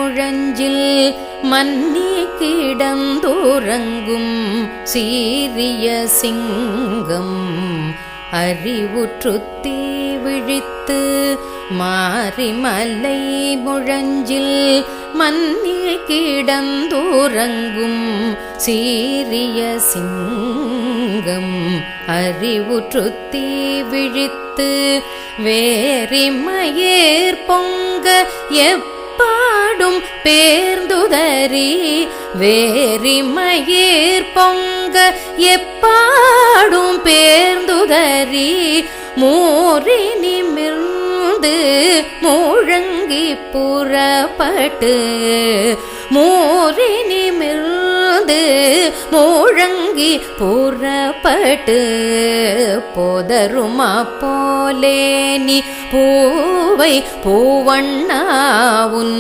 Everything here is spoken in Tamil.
முழஞ்சில் மன்னி கிடந்துறங்கும் சீரிய சிங்கம் அறிவுற்றுத்தி விழித்து மாரிமலை முழஞ்சில் மன்னி கிடந்துறங்கும் சீரிய சிங்கம் அறிவுற்றுத்தி விழித்து வேரிமயேர் பொங்க எப்பாடும் பேர்ந்துதறி வேரிமயேர் பொங்க எப்பாடும் பேர்ந்துதறி மூறி நிமிர்ந்து முழங்கி புறப்பட்டு மூறி நிமிர்ந்து முழங்கி புறப்பட்டு போதருமா போலே நீ பூவை பூவண்ணாவுன்